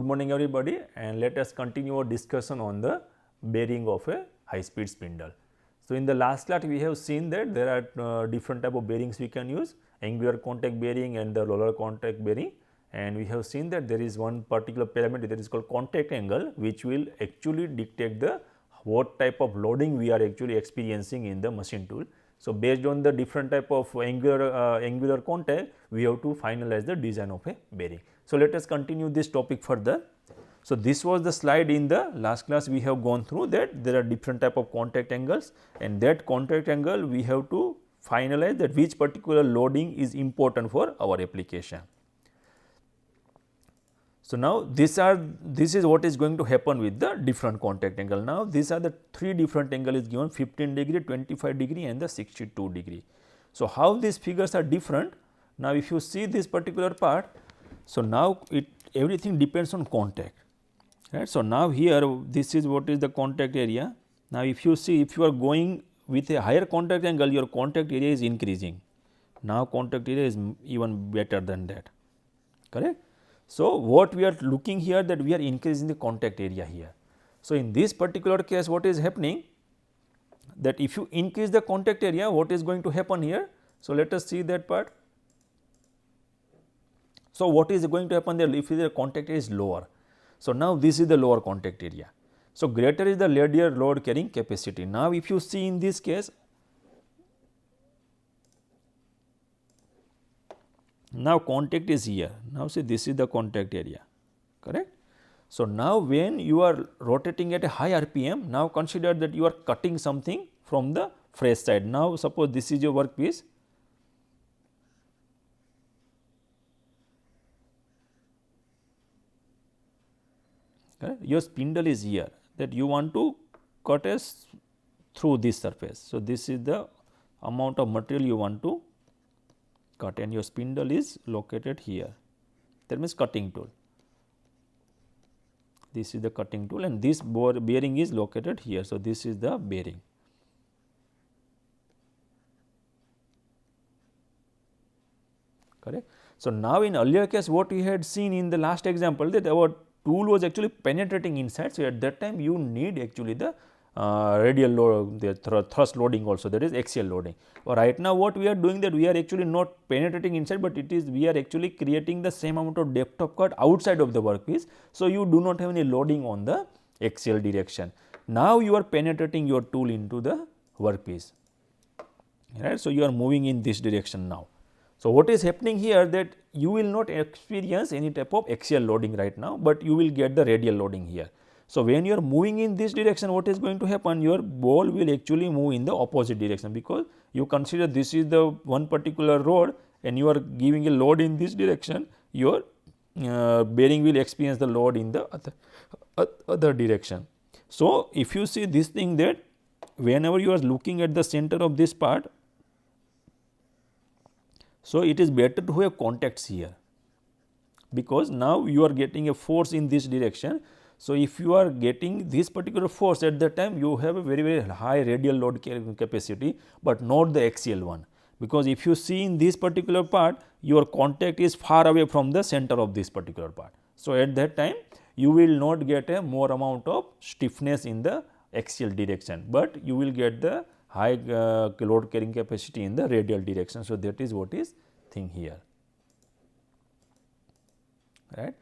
morning everybody, and let us continue our discussion on the bearing of a high speed spindle. So, in the last class we have seen that there are different type of bearings we can use, angular contact bearing and the roller contact bearing, and we have seen that there is one particular parameter that is called contact angle, which will actually dictate the what type of loading we are actually experiencing in the machine tool. So, based on the different type of angular contact, we have to finalize the design of a bearing. So, let us continue this topic further. So, this was the slide in the last class we have gone through, that there are different type of contact angles, and that contact angle we have to finalize that which particular loading is important for our application. So, now this is what is going to happen with the different contact angle. Now, these are the three different angle is given, 15 degree, 25 degree and the 62 degree. So, how these figures are different? Now, if you see this particular part, so now everything depends on contact, right. So, now here this is what is the contact area. Now, if you see, if you are going with a higher contact angle, your contact area is increasing. Now, contact area is even better than that, correct. So, what we are looking here, that we are increasing the contact area here. So, in this particular case what is happening, that if you increase the contact area, what is going to happen here? So, let us see that part. So, what is going to happen there if the contact area is lower? So, now this is the lower contact area. So, greater is the radial load carrying capacity. Now, if you see in this case, now contact is here. Now, see this is the contact area, correct. So, now when you are rotating at a high RPM, now consider that you are cutting something from the fresh side. Now, suppose this is your workpiece. Correct? Your spindle is here, that you want to cut through this surface. So, this is the amount of material you want to cut, and your spindle is located here, that means cutting tool. This is the cutting tool, and this bearing is located here. So, this is the bearing. Correct. So, now in earlier case what we had seen in the last example, that our tool was actually penetrating inside. So, at that time you need actually the radial load, the thrust loading also, that is axial loading. But right now what we are doing, that we are actually not penetrating inside, but it is we are actually creating the same amount of depth of cut outside of the workpiece. So, you do not have any loading on the axial direction. Now, you are penetrating your tool into the workpiece, right. So, you are moving in this direction now. So, what is happening here, that you will not experience any type of axial loading right now, but you will get the radial loading here. So, when you are moving in this direction, what is going to happen? Your ball will actually move in the opposite direction, because you consider this is the one particular rod and you are giving a load in this direction, your bearing will experience the load in the other direction. So, if you see this thing, that whenever you are looking at the center of this part, so it is better to have contacts here, because now you are getting a force in this direction. So, if you are getting this particular force, at that time you have a very high radial load capacity, but not the axial one, because if you see in this particular part, your contact is far away from the center of this particular part. So, at that time you will not get a more amount of stiffness in the axial direction, but you will get the high load carrying capacity in the radial direction. So, that is what is thing here, right.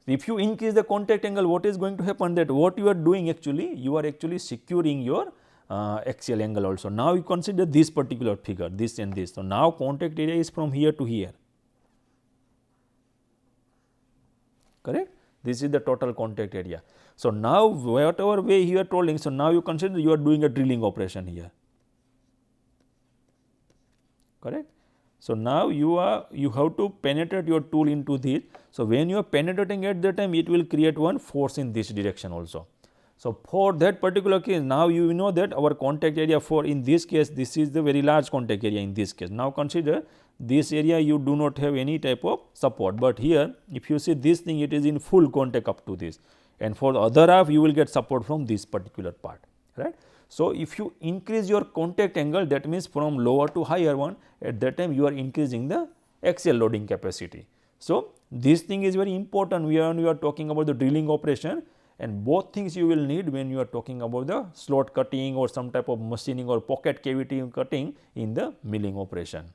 If you increase the contact angle, what is going to happen, that what you are doing actually, you are actually securing your axial angle also. Now, you consider this particular figure, this and this. So, now contact area is from here to here, correct. This is the total contact area. So, now whatever way you are trolling, so now you consider you are doing a drilling operation here, correct. So, now you have to penetrate your tool into this. So, when you are penetrating at that time, it will create one force in this direction also. So, for that particular case, now you know that our contact area, for in this case, this is the very large contact area in this case. Now, consider this area you do not have any type of support, but here if you see this thing, it is in full contact up to this, and for the other half you will get support from this particular part, right. So, if you increase your contact angle, that means from lower to higher one, at that time you are increasing the axial loading capacity. So, this thing is very important when you are talking about the drilling operation, and both things you will need when you are talking about the slot cutting or some type of machining or pocket cavity cutting in the milling operation.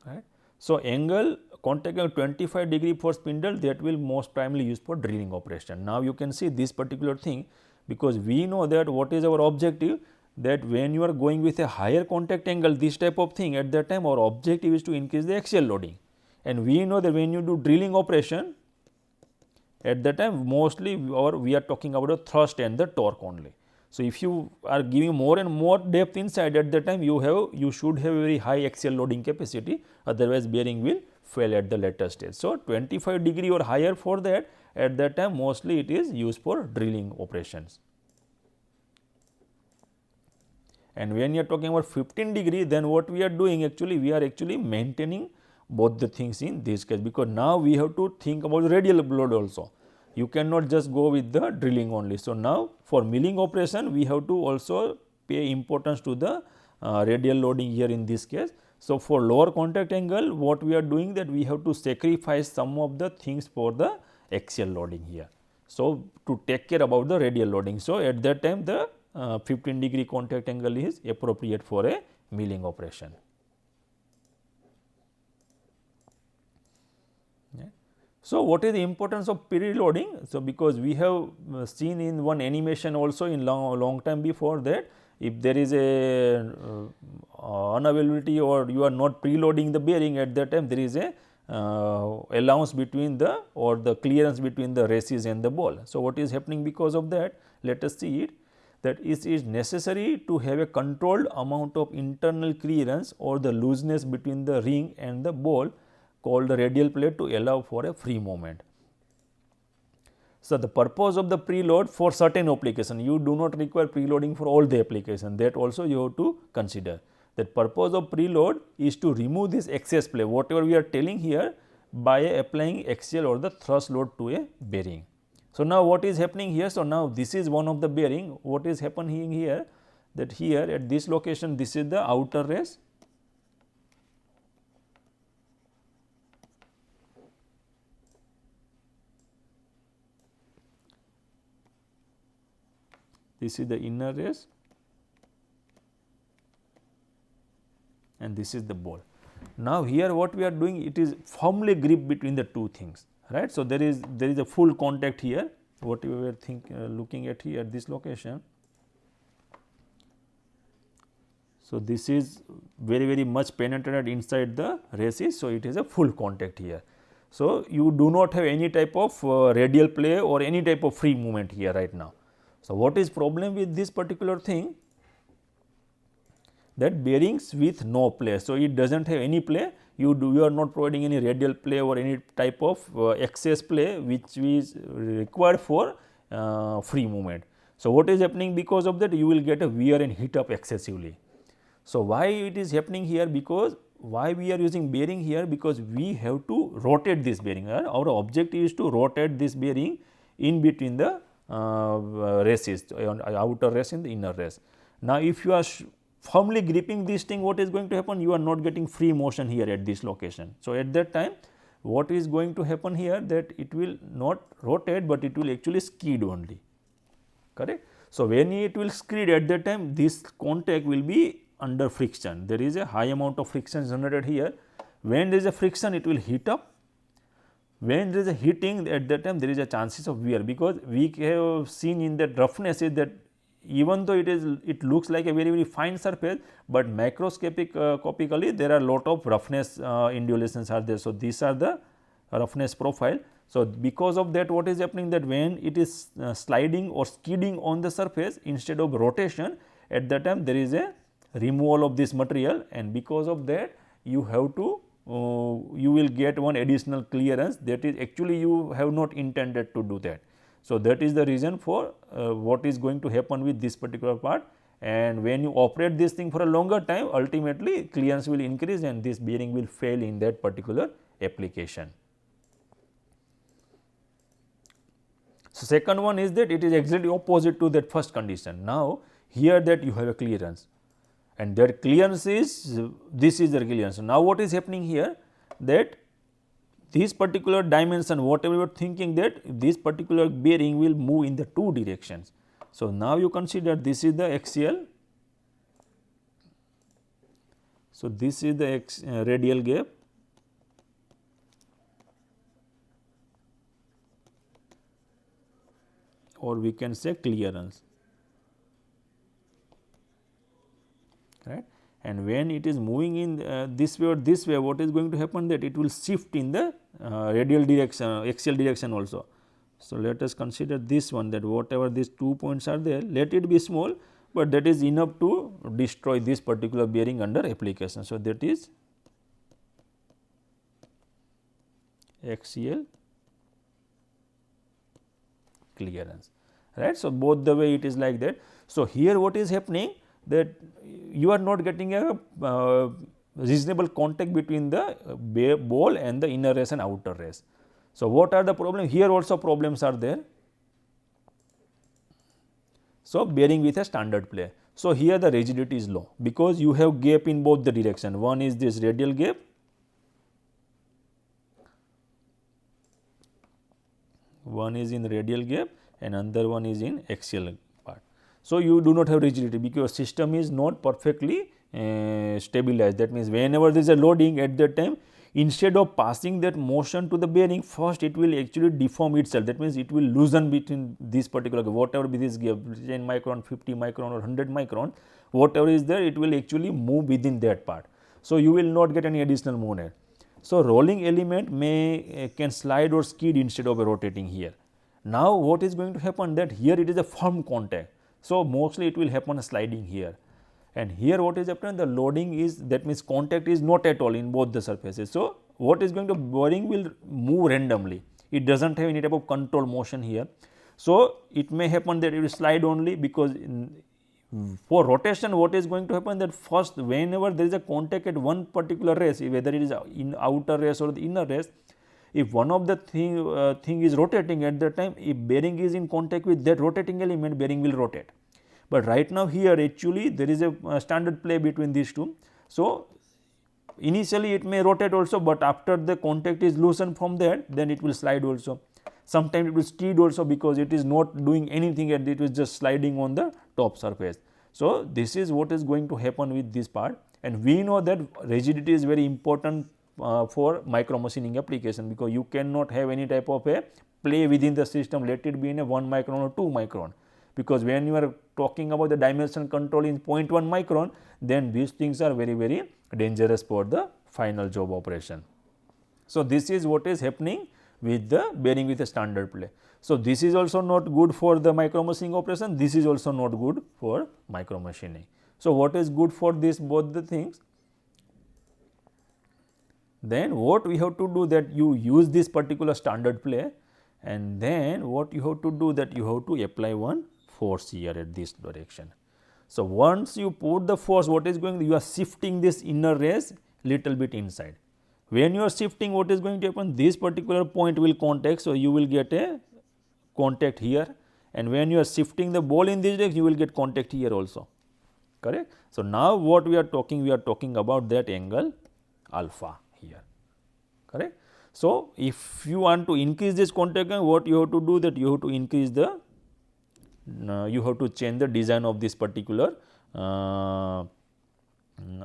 Right. So, angle contact angle 25 degree for spindle, that will most primarily used for drilling operation. Now, you can see this particular thing, because we know that what is our objective, that when you are going with a higher contact angle, this type of thing, at that time our objective is to increase the axial loading, and we know that when you do drilling operation, at that time mostly we are talking about the thrust and the torque only. So, if you are giving more and more depth inside, at that time you should have a very high axial loading capacity, otherwise bearing will fail at the later stage. So, 25 degree or higher for that, at that time mostly it is used for drilling operations. And when you are talking about 15 degree, then what we are doing, actually we are actually maintaining both the things in this case, because now we have to think about the radial load also. You cannot just go with the drilling only. So, now for milling operation we have to also pay importance to the radial loading here in this case. So, for lower contact angle, what we are doing, that we have to sacrifice some of the things for the axial loading here. So, to take care about the radial loading. So, at that time the 15 degree contact angle is appropriate for a milling operation. So, what is the importance of preloading? So, because we have seen in one animation also in long time before, that if there is a unavailability or you are not preloading the bearing, at that time there is a allowance between the, or the clearance between the races and the ball. So, what is happening because of that? Let us see it, that it is necessary to have a controlled amount of internal clearance or the looseness between the ring and the ball, called the radial plate, to allow for a free movement. So, the purpose of the preload for certain application, you do not require preloading for all the application, that also you have to consider. That purpose of preload is to remove this excess play, whatever we are telling here, by applying axial or the thrust load to a bearing. So, now what is happening here? So, now this is one of the bearing. What is happening here, that here at this location, this is the outer race, this is the inner race, and this is the ball. Now, here what we are doing, it is firmly grip between the two things, right. So, there is a full contact here, what we were looking at here at this location. So, this is very much penetrated inside the races. So, it is a full contact here. So, you do not have any type of radial play or any type of free movement here right now. So, what is problem with this particular thing? That bearings with no play. So, it does not have any play, you are not providing any radial play or any type of excess play which is required for free movement. So, what is happening because of that? You will get a wear and heat up excessively. So, why it is happening here? Because why we are using bearing here? Because we have to rotate this bearing. Our objective is to rotate this bearing in between the races, outer race and the inner race. Now, if you are firmly gripping this thing, what is going to happen? You are not getting free motion here at this location. So, at that time what is going to happen here, that it will not rotate, but it will actually skid only, correct. So, when it will skid, at that time this contact will be under friction, there is a high amount of friction generated here. When there is a friction, it will heat up. When there is a heating, at that time there is a chances of wear, because we have seen in that roughness is that even though it looks like a very fine surface, but macroscopically there are lot of roughness undulations are there. So, these are the roughness profile. So, because of that, what is happening, that when it is sliding or skidding on the surface, instead of rotation, at that time there is a removal of this material, and because of that you have to you will get one additional clearance, that is actually you have not intended to do that. So, that is the reason for what is going to happen with this particular part, and when you operate this thing for a longer time, ultimately clearance will increase and this bearing will fail in that particular application. So, second one is that it is exactly opposite to that first condition. Now, here that you have a clearance, and that clearance is, this is the clearance. Now, what is happening here, that this particular dimension, whatever you are thinking, that this particular bearing will move in the two directions. So, now you consider this is the axial. So, this is the radial gap, or we can say clearance, right. And when it is moving in this way or this way, what is going to happen, that it will shift in the radial direction, axial direction also. So, let us consider this one, that whatever these 2 points are there, let it be small, but that is enough to destroy this particular bearing under application. So, that is axial clearance, right. So, both the way it is like that. So, here what is happening, that you are not getting a reasonable contact between the ball and the inner race and outer race. So, what are the problems? Here also problems are there. So, bearing with a standard play. So, here the rigidity is low, because you have gap in both the direction. One is this radial gap, one is in radial gap and another one is in axial part. So, you do not have rigidity, because system is not perfectly stabilized. That means, whenever there is a loading, at that time, instead of passing that motion to the bearing, first it will actually deform itself. That means, it will loosen between this particular, whatever be this gap, 10 micron, 50 micron or 100 micron, whatever is there, it will actually move within that part. So, you will not get any additional movement. So, rolling element can slide or skid instead of rotating here. Now, what is going to happen, that here it is a firm contact. So, mostly it will happen sliding here, and here what is happening, the loading is, that means contact is not at all in both the surfaces. So, what is going to, bearing will move randomly, it does not have any type of control motion here. So, it may happen that it will slide only, because for rotation what is going to happen, that first whenever there is a contact at one particular race, whether it is in outer race or the inner race, if one of the thing is rotating, at that time, if bearing is in contact with that rotating element, bearing will rotate. But right now here actually there is a standard play between these two. So, initially it may rotate also, but after the contact is loosened from there, then it will slide also. Sometimes it will skid also, because it is not doing anything, and it is just sliding on the top surface. So, this is what is going to happen with this part, and we know that rigidity is very important for micro machining application, because you cannot have any type of a play within the system, let it be in a 1 micron or 2 micron, because when you are talking about the dimension control in 0.1 micron, then these things are very, very dangerous for the final job operation. So, this is what is happening with the bearing with a standard play. So, this is also not good for the micro machining operation, this is also not good for micro machining. So, what is good for this, both the things? Then what we have to do, that you use this particular standard play, and then what you have to do, that you have to apply one force here at this direction. So, once you put the force, what is going, you are shifting this inner race little bit inside. When you are shifting, what is going to happen, this particular point will contact. So, you will get a contact here, and when you are shifting the ball in this direction, you will get contact here also, correct. So, now what we are talking about that angle alpha here, correct. So, if you want to increase this contact angle, what you have to do, that you have to increase the, you have to change the design of this particular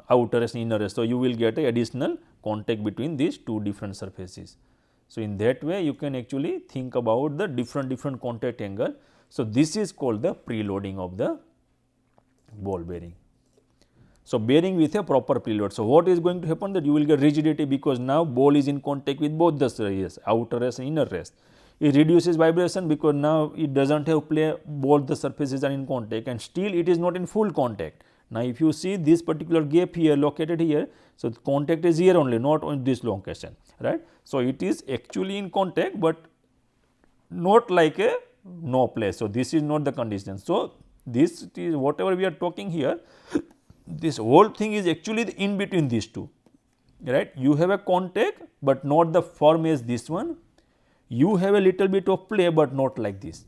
outer race and inner race. So, you will get a additional contact between these two different surfaces. So, in that way you can actually think about the different contact angle. So, this is called the preloading of the ball bearing. So, bearing with a proper preload. So, what is going to happen, that you will get rigidity, because now ball is in contact with both the race, outer race and inner race. It reduces vibration, because now it does not have play, both the surfaces are in contact, and still it is not in full contact. Now, if you see this particular gap here located here, so the contact is here only, not on this location, right. So, it is actually in contact, but not like a no play. So, this is not the condition. So, this is whatever we are talking here, this whole thing is actually in between these two, right. You have a contact, but not the firm as this one. You have a little bit of play, but not like this,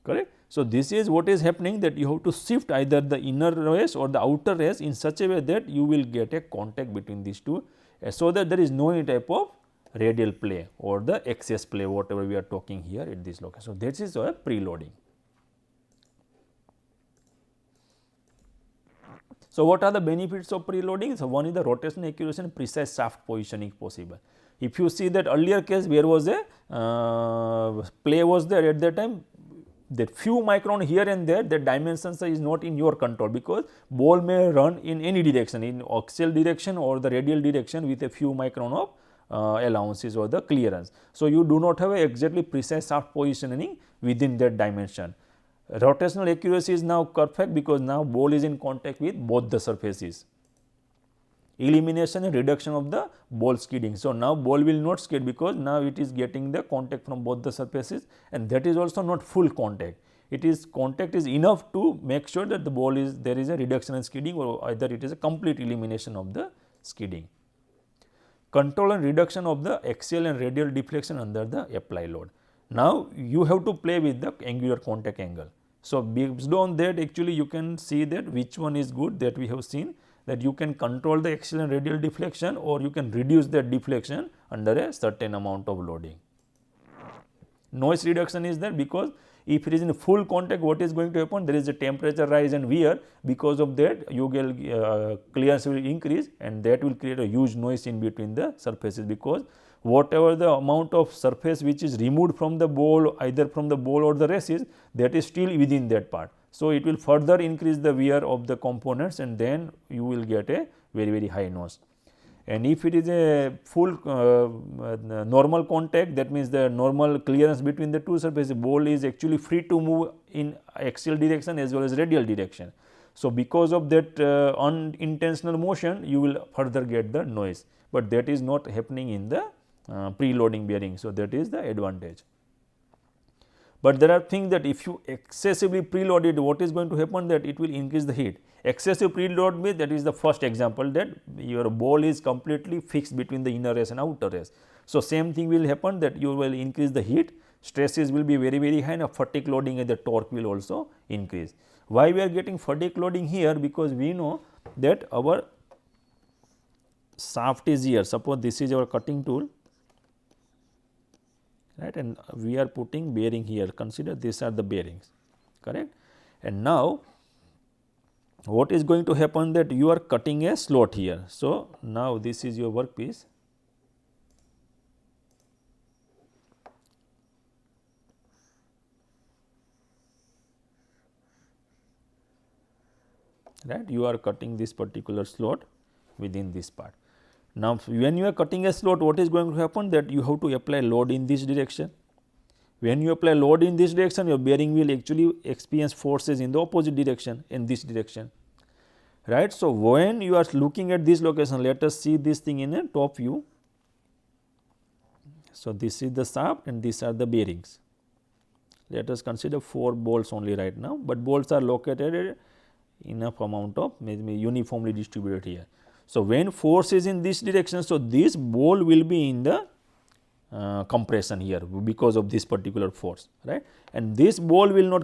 correct. So, this is what is happening, that you have to shift either the inner race or the outer race in such a way that you will get a contact between these two, so that there is no any type of radial play or the excess play, whatever we are talking here at this location. So, this is a preloading. So, what are the benefits of preloading? So, one is the rotational accuracy and precise shaft positioning possible. If you see that earlier case, where was a play was there at that time, that few micron here and there, the dimensions is not in your control, because ball may run in any direction, in axial direction or the radial direction with a few micron of allowances or the clearance. So, you do not have a exactly precise shaft positioning within that dimension. Rotational accuracy is now perfect, because now ball is in contact with both the surfaces. Elimination and reduction of the ball skidding. So, now ball will not skid, because now it is getting the contact from both the surfaces, and that is also not full contact. It is contact is enough to make sure that the ball is, there is a reduction in skidding, or either it is a complete elimination of the skidding. Control and reduction of the axial and radial deflection under the applied load. Now, you have to play with the angular contact angle. So, based on that, actually you can see that which one is good, that we have seen, that you can control the axial and radial deflection, or you can reduce that deflection under a certain amount of loading. Noise reduction is there, because if it is in full contact, what is going to happen? There is a temperature rise and wear, because of that you get clearance will increase, and that will create a huge noise in between the surfaces, because whatever the amount of surface which is removed from the ball, either from the ball or the races, that is still within that part. So, it will further increase the wear of the components, and then you will get a very high noise. And if it is a full normal contact, that means the normal clearance between the two surfaces, ball is actually free to move in axial direction as well as radial direction. So, because of that unintentional motion, you will further get the noise, but that is not happening in the preloading bearing. So, that is the advantage. But there are things that if you excessively preload it, what is going to happen, that it will increase the heat. Excessive preload means, that is the first example, that your ball is completely fixed between the inner race and outer race. So, same thing will happen, that you will increase the heat, stresses will be very high, and fatigue loading and the torque will also increase. Why we are getting fatigue loading here? Because we know that our shaft is here. Suppose this is our cutting tool, right, and we are putting bearing here. Consider these are the bearings, correct. And now, what is going to happen, that you are cutting a slot here. So, now this is your workpiece, right, you are cutting this particular slot within this part. Now, when you are cutting a slot, what is going to happen, that you have to apply load in this direction. When you apply load in this direction, your bearing will actually experience forces in the opposite direction, in this direction, right. So, when you are looking at this location, let us see this thing in a top view. So, this is the shaft and these are the bearings. Let us consider 4 bolts only right now, but bolts are located enough amount of maybe uniformly distributed here. So, when force is in this direction, so this ball will be in the compression here, because of this particular force, right, and this ball will not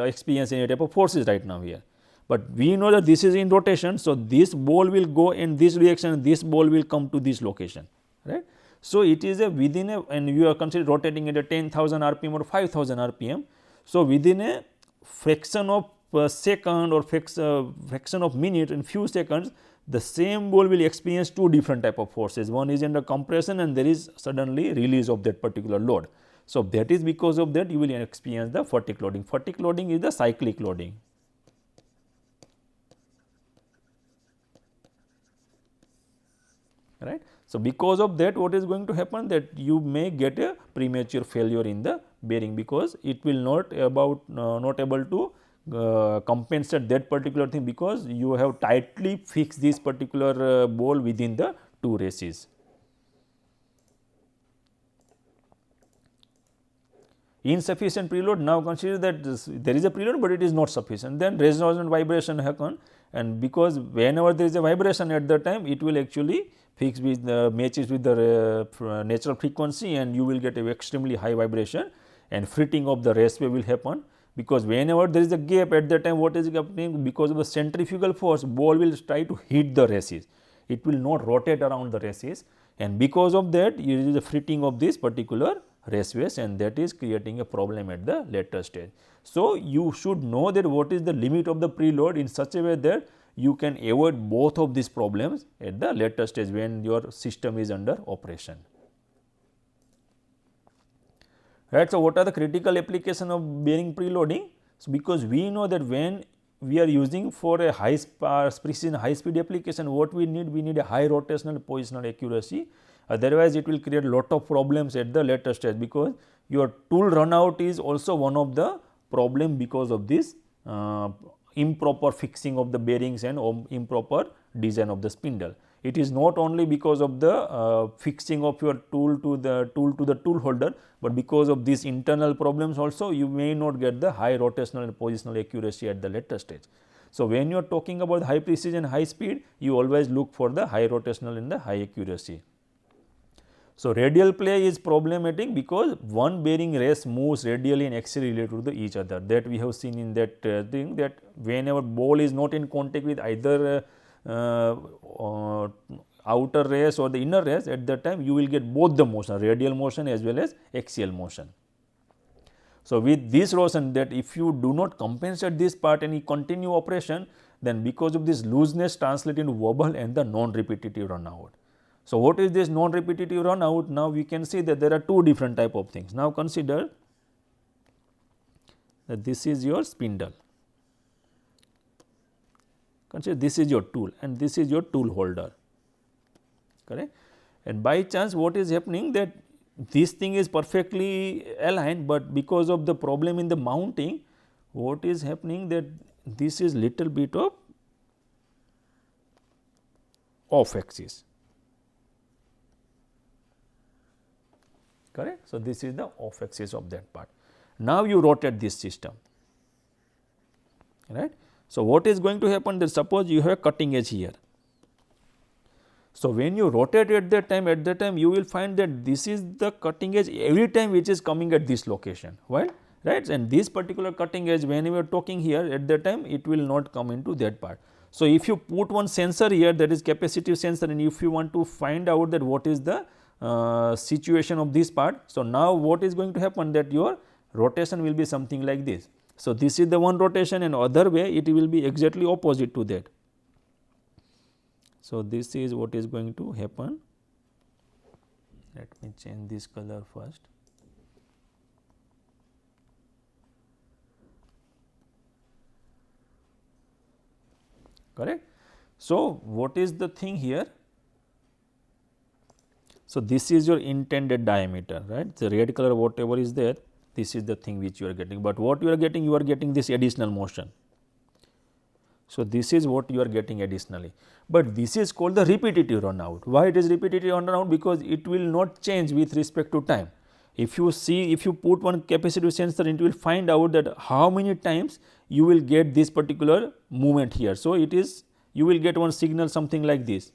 experience any type of forces right now here. But we know that this is in rotation. So, this ball will go in this direction and this ball will come to this location, right. So, it is a within a, and you are considered rotating at a 10,000 rpm or 5,000 rpm. So, within a fraction of second or fraction of minute, in few seconds, the same ball will experience 2 different type of forces. One is under compression, and there is suddenly release of that particular load. So, that is because of that you will experience the fatigue loading. Fatigue loading is the cyclic loading. Right. So, because of that, what is going to happen, that you may get a premature failure in the bearing, because it will not able to compensate that particular thing, because you have tightly fixed this particular ball within the 2 races. Insufficient preload, now consider that there is a preload, but it is not sufficient, then resonant vibration happen, and because whenever there is a vibration at that time, it will actually fix with matches with the natural frequency, and you will get a extremely high vibration, and fritting of the raceway will happen. because whenever there is a gap, at that time what is happening, because of the centrifugal force, ball will try to hit the races, it will not rotate around the races, and because of that there is a fritting of this particular raceways, and that is creating a problem at the later stage. So, you should know that what is the limit of the preload in such a way that you can avoid both of these problems at the later stage when your system is under operation. Right. So, what are the critical application of bearing preloading? So, because we know that when we are using for a high precision high speed application, what we need a high rotational positional accuracy, otherwise it will create lot of problems at the later stage, because your tool run out is also one of the problem because of this improper fixing of the bearings and improper design of the spindle. It is not only because of the fixing of your tool to the tool holder, but because of these internal problems also you may not get the high rotational and positional accuracy at the later stage. So, when you are talking about high precision, high speed, you always look for the high rotational and the high accuracy. So, radial play is problematic because one bearing race moves radially and axially related to each other, that we have seen in that thing, that whenever ball is not in contact with either outer race or the inner race, at that time you will get both the motion, radial motion as well as axial motion. So, with this notion that if you do not compensate this part and you continue operation, then because of this looseness translate into wobble and the non-repetitive run out. So, what is this non-repetitive run out? Now, we can see that there are two different type of things. Now, consider that this is your spindle, consider this is your tool and this is your tool holder, correct. And by chance what is happening, that this thing is perfectly aligned, but because of the problem in the mounting, what is happening, that this is little bit of off axis, correct. So, this is the off axis of that part. Now, you rotate this system, right. So, what is going to happen, that suppose you have a cutting edge here. So, when you rotate at that time you will find that this is the cutting edge every time which is coming at this location, right. And this particular cutting edge, when we are talking here, at that time it will not come into that part. So, if you put one sensor here, that is capacitive sensor, and if you want to find out that what is the situation of this part. So, now what is going to happen, that your rotation will be something like this. So, this is the one rotation, and other way it will be exactly opposite to that. So, this is what is going to happen. Let me change this color first. Correct. So, what is the thing here? So, this is your intended diameter, right. The red color whatever is there, this is the thing which you are getting, but what you are getting this additional motion. So, this is what you are getting additionally, but this is called the repetitive run out. Why it is repetitive run out? Because it will not change with respect to time. If you see, if you put one capacitive sensor, it will find out that how many times you will get this particular movement here. So, it is, you will get one signal something like this,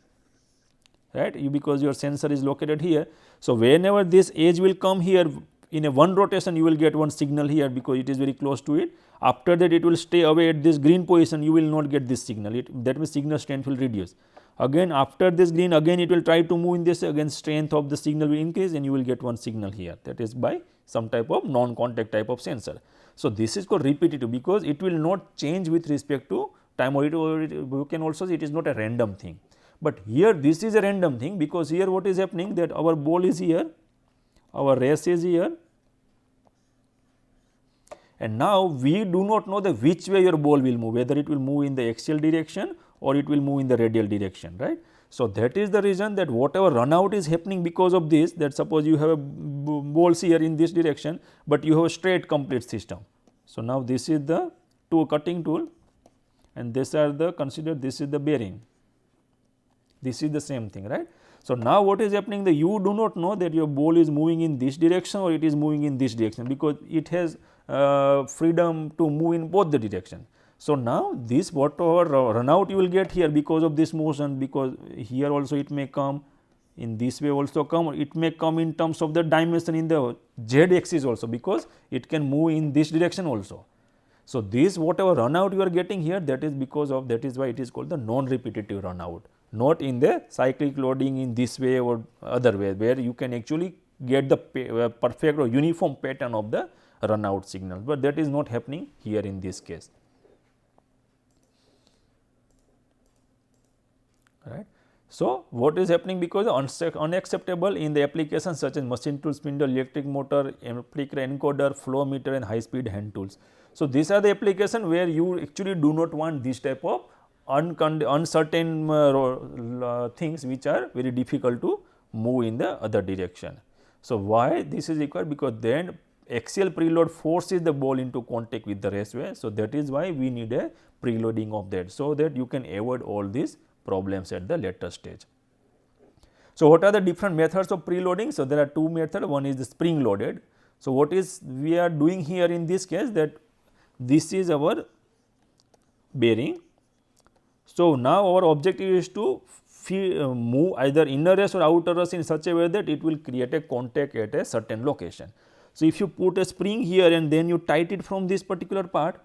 right, because your sensor is located here. So, whenever this edge will come here in a one rotation, you will get one signal here because it is very close to it. After that, it will stay away at this green position, you will not get this signal, that means signal strength will reduce. Again after this green, again it will try to move in this, again strength of the signal will increase, and you will get one signal here, that is by some type of non-contact type of sensor. So, this is called repetitive because it will not change with respect to time, or you can also see it is not a random thing. But here this is a random thing, because here what is happening, that our ball is here, our race is here, and now we do not know the which way your ball will move, whether it will move in the axial direction or it will move in the radial direction, right. So, that is the reason that whatever run out is happening because of this, that suppose you have a balls here in this direction, but you have a straight complete system. So, now this is the cutting tool, and this are the, consider this is the bearing, this is the same thing, right. So, now what is happening, that you do not know that your ball is moving in this direction or it is moving in this direction, because it has freedom to move in both the direction. So, now this whatever run out you will get here because of this motion, because here also it may come in this way also come, it may come in terms of the dimension in the z axis also, because it can move in this direction also. So, this whatever run out you are getting here, that is because of, that is why it is called the non-repetitive run out, not in the cyclic loading in this way or other way, where you can actually get the perfect or uniform pattern of the run out signal, but that is not happening here in this case. Right. So, what is happening, because unacceptable in the applications such as machine tool, spindle, electric motor, amplifier, encoder, flow meter and high speed hand tools. So, these are the applications where you actually do not want this type of uncertain things which are very difficult to move in the other direction. So, why this is required? Because then axial preload forces the ball into contact with the raceway. So, that is why we need a preloading of that, so that you can avoid all these problems at the later stage. So, what are the different methods of preloading? So, there are two methods, one is the spring loaded. So, what is we are doing here in this case, that this is our bearing. So, now our objective is to move either inner race or outer race in such a way that it will create a contact at a certain location. So, if you put a spring here and then you tight it from this particular part,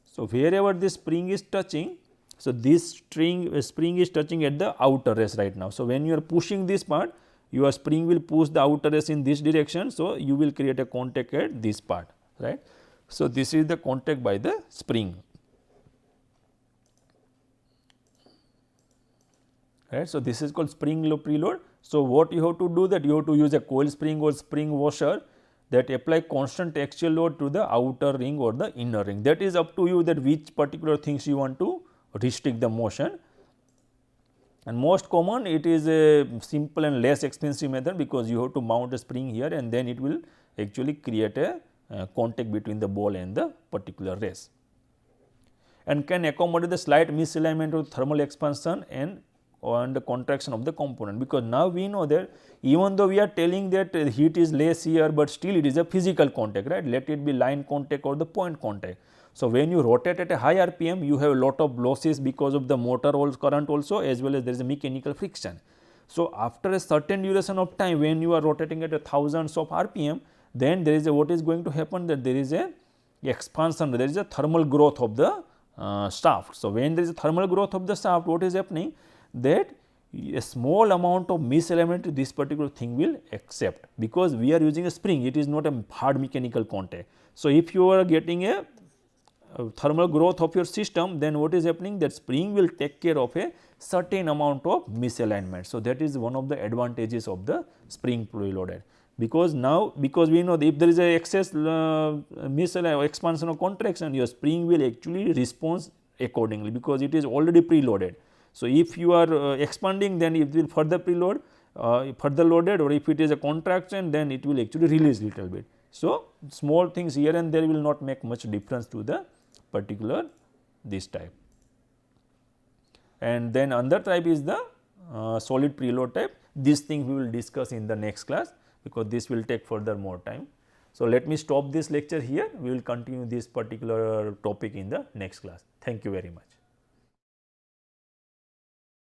so wherever this spring is touching, so this spring is touching at the outer race right now. So, when you are pushing this part, your spring will push the outer race in this direction. So, you will create a contact at this part, right. So, this is the contact by the spring, right. So, this is called spring preload. So, what you have to do, that you have to use a coil spring or spring washer that apply constant axial load to the outer ring or the inner ring. That is up to you, that which particular things you want to restrict the motion, and most common it is a simple and less expensive method, because you have to mount a spring here and then it will actually create a contact between the ball and the particular race, and can accommodate the slight misalignment of thermal expansion and the contraction of the component. Because now we know that even though we are telling that heat is less here, but still it is a physical contact, right, let it be line contact or the point contact. So, when you rotate at a high RPM, you have a lot of losses because of the motor current also, as well as there is a mechanical friction. So, after a certain duration of time, when you are rotating at a thousands of RPM, then there is a, what is going to happen, that there is a expansion, there is a thermal growth of the shaft. So, when there is a thermal growth of the shaft, what is happening, that a small amount of misalignment this particular thing will accept, because we are using a spring, it is not a hard mechanical contact. So, if you are getting a thermal growth of your system, then what is happening, that spring will take care of a certain amount of misalignment. So, that is one of the advantages of the spring preloaded, because now, because we know that if there is a excess misalignment, expansion or contraction, your spring will actually respond accordingly, because it is already preloaded. So, if you are expanding, then it will further preload, further loaded, or if it is a contraction, then it will actually release little bit. So, small things here and there will not make much difference to the particular this type. And then another type is the solid preload type. This thing we will discuss in the next class, because this will take further more time. So, let me stop this lecture here, we will continue this particular topic in the next class. Thank you very much.